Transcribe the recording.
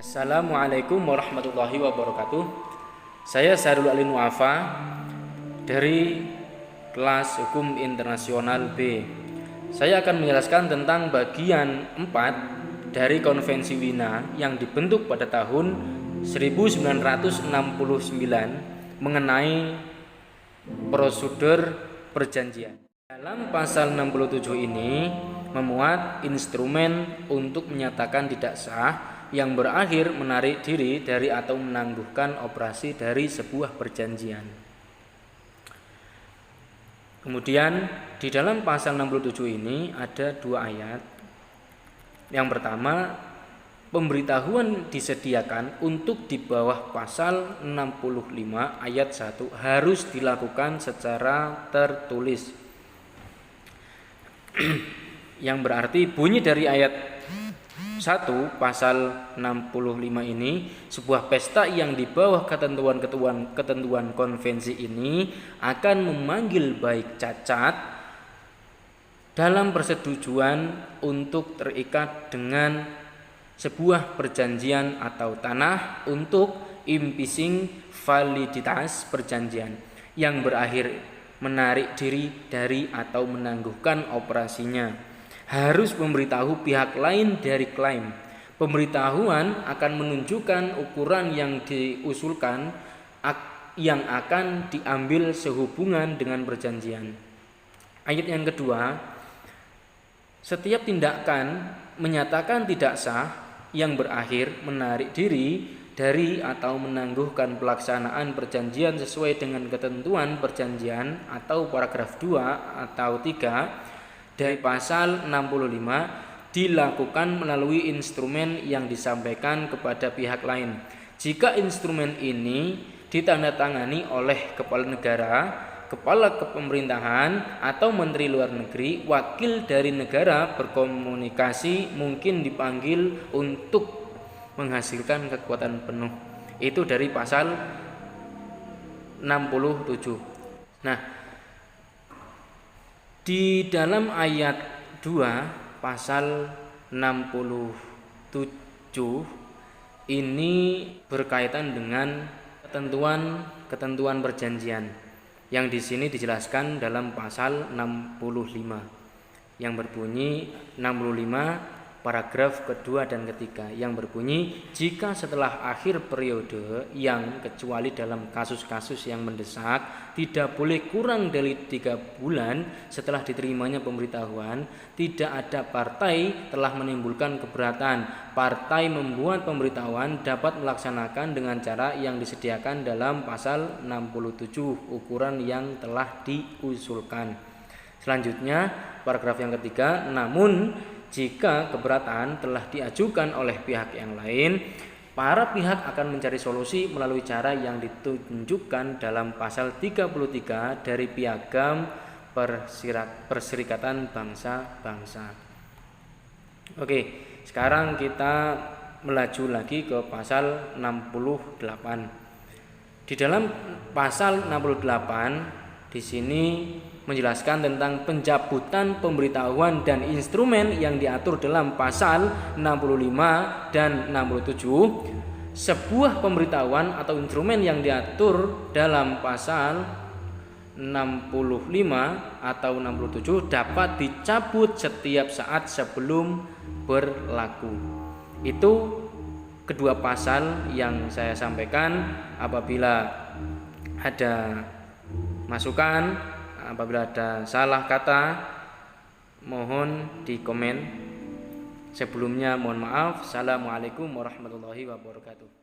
Assalamualaikum warahmatullahi wabarakatuh. Saya Sarul Alin Wafa dari kelas Hukum Internasional B. Saya akan menjelaskan tentang bagian 4 dari Konvensi Wina yang dibentuk pada tahun 1969 mengenai prosedur perjanjian. Dalam pasal 67 ini memuat instrumen untuk menyatakan tidak sah yang berakhir menarik diri dari atau menangguhkan operasi dari sebuah perjanjian. Kemudian di dalam pasal 67 ini ada 2 ayat. Yang pertama, pemberitahuan disediakan untuk di bawah pasal 65 ayat 1 harus dilakukan secara tertulis. Yang berarti bunyi dari ayat 1 pasal 65 ini, sebuah pesta yang di bawah ketentuan konvensi ini akan memanggil baik cacat dalam persetujuan untuk terikat dengan sebuah perjanjian atau tanah untuk impeaching validitas perjanjian yang berakhir menarik diri dari atau menangguhkan operasinya. Harus memberitahu pihak lain dari klaim. Pemberitahuan akan menunjukkan ukuran yang diusulkan yang akan diambil sehubungan dengan perjanjian. Ayat yang kedua, setiap tindakan menyatakan tidak sah yang berakhir menarik diri dari atau menangguhkan pelaksanaan perjanjian sesuai dengan ketentuan perjanjian atau paragraf 2 atau 3 dari pasal 65 dilakukan melalui instrumen yang disampaikan kepada pihak lain. Jika instrumen ini ditandatangani oleh kepala negara, kepala kepemerintahan atau menteri luar negeri, wakil dari negara berkomunikasi mungkin dipanggil untuk menghasilkan kekuatan penuh. Itu dari pasal 67. Nah, di dalam ayat 2 pasal 67 ini berkaitan dengan ketentuan perjanjian yang di sini dijelaskan dalam pasal 65 yang berbunyi 65 paragraf kedua dan ketiga yang berbunyi, jika setelah akhir periode yang kecuali dalam kasus-kasus yang mendesak tidak boleh kurang dari 3 bulan setelah diterimanya pemberitahuan, tidak ada partai telah menimbulkan keberatan, partai membuat pemberitahuan dapat melaksanakan dengan cara yang disediakan dalam pasal 67 ukuran yang telah diusulkan. Selanjutnya paragraf yang ketiga, namun jika keberatan telah diajukan oleh pihak yang lain, para pihak akan mencari solusi melalui cara yang ditunjukkan dalam pasal 33 dari Piagam Perserikatan Bangsa-Bangsa. Oke, sekarang kita melaju lagi ke pasal 68. Di dalam pasal 68 di sini menjelaskan tentang pencabutan pemberitahuan dan instrumen yang diatur dalam pasal 65 dan 67. Sebuah pemberitahuan atau instrumen yang diatur dalam pasal 65 atau 67 dapat dicabut setiap saat sebelum berlaku. Itu kedua pasal yang saya sampaikan. Apabila ada masukan, apabila ada salah kata, mohon di komen. Sebelumnya mohon maaf. Assalamualaikum warahmatullahi wabarakatuh.